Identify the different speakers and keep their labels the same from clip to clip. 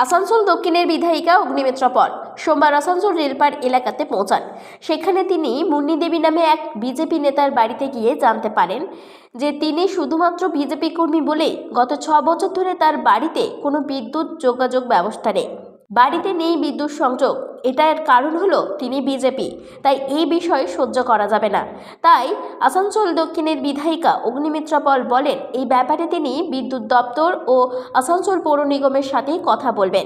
Speaker 1: আসানসোল দক্ষিণের বিধায়িকা অগ্নিমিত্রা পল সোমবার আসানসোল রেলপাড় এলাকাতে পৌঁছান। সেখানে তিনি মুন্নি দেবী নামে এক বিজেপি নেতার বাড়িতে গিয়ে জানতে পারেন যে তিনি শুধুমাত্র বিজেপি কর্মী বলেই গত 6 বছর ধরে তার বাড়িতে কোনো বিদ্যুৎ যোগাযোগ ব্যবস্থা নেই। বাড়িতে নেই বিদ্যুৎ সংযোগ, এটার কারণ হলো তিনি বিজেপি, তাই এই বিষয় সহ্য করা যাবে না। তাই আসানসোল দক্ষিণের বিধায়িকা অগ্নিমিত্রা পল বলেন এই ব্যাপারে তিনি বিদ্যুৎ দপ্তর ও আসানসোল পৌর নিগমের সাথে কথা বলবেন।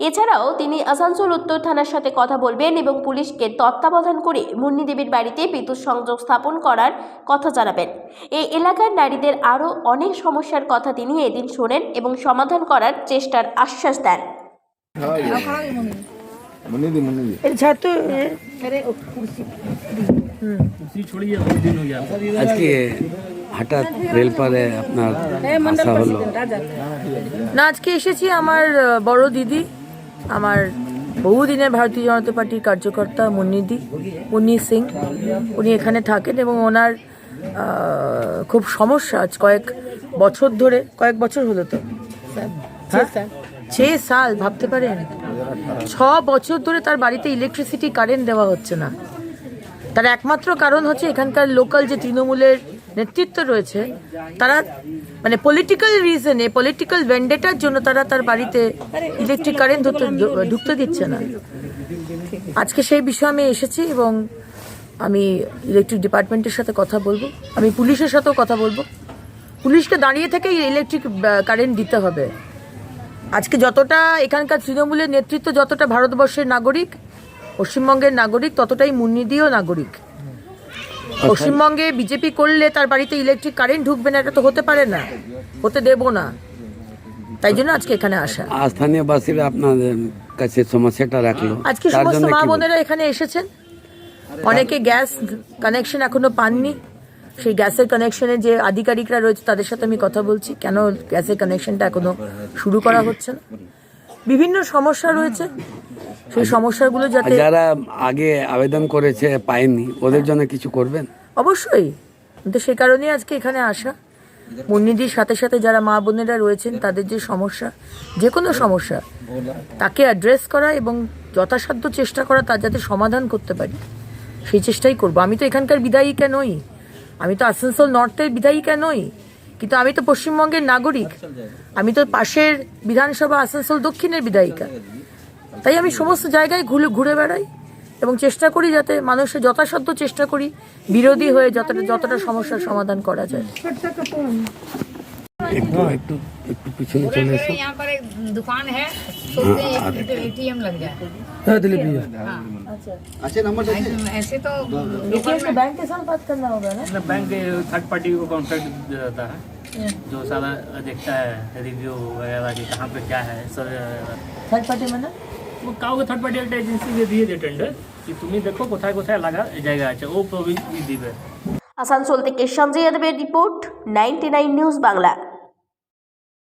Speaker 1: এছাড়াও তিনি আসানসোল উত্তর থানার সাথে কথা বলবেন এবং পুলিশকে তত্ত্বাবধান করে মুন্নি দেবীর বাড়িতে বিদ্যুৎ সংযোগ স্থাপন করার কথা জানাবেন। এই এলাকার নারীদের আরও অনেক সমস্যার কথা তিনি এদিন শোনেন এবং সমাধান করার চেষ্টার আশ্বাস দেন।
Speaker 2: আজকে হঠাৎ রেলপারে আপনার আসা হলো
Speaker 3: না, আজকে এসেছি আমার বড় দিদি, আমার বহুদিনের ভারতীয় জনতা পার্টির কার্যকর্তা মুন্নি সিং, উনি এখানে থাকেন এবং ওনার খুব সমস্যা। আজ কয়েক বছর হলো তো 6 সাল, ভাবতে পারেন 6 বছর ধরে তার বাড়িতে ইলেকট্রিসিটি কারেন্ট দেওয়া হচ্ছে না। তার একমাত্র কারণ হচ্ছে এখানকার লোকাল যে তৃণমূলের নেতৃত্ব রয়েছে, তারা মানে পলিটিক্যাল রিজনে, পলিটিক্যাল ভেন্ডেটার জন্য তারা তার বাড়িতে ইলেকট্রিক কারেন্ট ঢুকতে দিচ্ছে না। আজকে সেই বিষয়ে আমি এসেছি এবং আমি ইলেকট্রিক ডিপার্টমেন্টের সাথে কথা বলবো, আমি পুলিশের সাথেও কথা বলবো। পুলিশকে দাঁড়িয়ে থেকে ইলেকট্রিক কারেন্ট দিতে হবে। আজকে যতটা এখানকার তৃণমূলের নেতৃত্ব, যতটা ভারতবর্ষের নাগরিক, পশ্চিমবঙ্গের নাগরিক, ততটাই মুন্নিদিও নাগরিক। পশ্চিমবঙ্গে বিজেপি করলে তার বাড়িতে ইলেকট্রিক কারেন্ট ঢুকবে না, এটা তো হতে পারে না, হতে দেব না। তাই জন্য আজকে এখানে আসা।
Speaker 2: স্থানীয় বাসীরা আপনাদের কাছে সমস্যাটা রাখলো।
Speaker 3: আজকে সমস্ত মা বোনেরা এখানে এসেছেন, অনেকে গ্যাস কানেকশন এখনো পাননি। সেই গ্যাসের কানেকশনের যে আধিকারিকরা রয়েছে তাদের সাথে আমি কথা বলছি, কেন গ্যাসের কানেকশনটা এখনো শুরু করা হচ্ছে না। বিভিন্ন সমস্যা রয়েছে, সেই সমস্যাগুলো যাতে
Speaker 2: যারা আগে আবেদন করেছে পায়নি, ওদের জন্য কিছু করবেন।
Speaker 3: অবশ্যই, তো সেই কারণেই আজকে এখানে আসা। মুন্নিদির সাথে সাথে যারা মা বোনেরা রয়েছেন তাদের যে সমস্যা, যে কোনো সমস্যা, তাকে অ্যাড্রেস করা এবং যথাসাধ্য চেষ্টা করা তার যাতে সমাধান করতে পারি, সেই চেষ্টাই করব। আমি তো এখানকার বিধায়িকা নই, আমি তো আসানসোল নর্থের বিধায়িকা নই, কিন্তু আমি তো পশ্চিমবঙ্গের নাগরিক। আমি তো পাশের বিধানসভা আসানসোল দক্ষিণের বিধায়িকা। তাই আমি সমস্ত জায়গায় ঘুরে বেড়াই এবং চেষ্টা করি যাতে মানুষের যথাসাধ্য চেষ্টা করি বিরোধী হয়ে যতটা সমস্যার সমাধান করা যায়।
Speaker 2: একটু পিছনে চলে এসো।
Speaker 4: यहाँ पर एक दुकान है, एटीएम लग जाए।
Speaker 5: अच्छा नंबर
Speaker 4: ऐसे तो
Speaker 3: बैंक के साथ बात करना होगा ना।
Speaker 6: बैंक थर्ड पार्टी को कॉन्ट्रैक्ट दिया जाता है, जो सारा देखता है रिव्यू वगैरह कि कहाँ पे क्या है सर।
Speaker 3: थर्ड पार्टी মানে
Speaker 6: वो काउ थर्ड पार्टी একটা এজেন্সি দিয়ে টেন্ডার কি তুমি দেখো কোথায় কোথায় লাগা জায়গা আছে, ও প্রবলেম দিবে।
Speaker 1: আসানসোল থেকে সঞ্জয় যাদবের রিপোর্ট, 99 নিউজ বাংলা।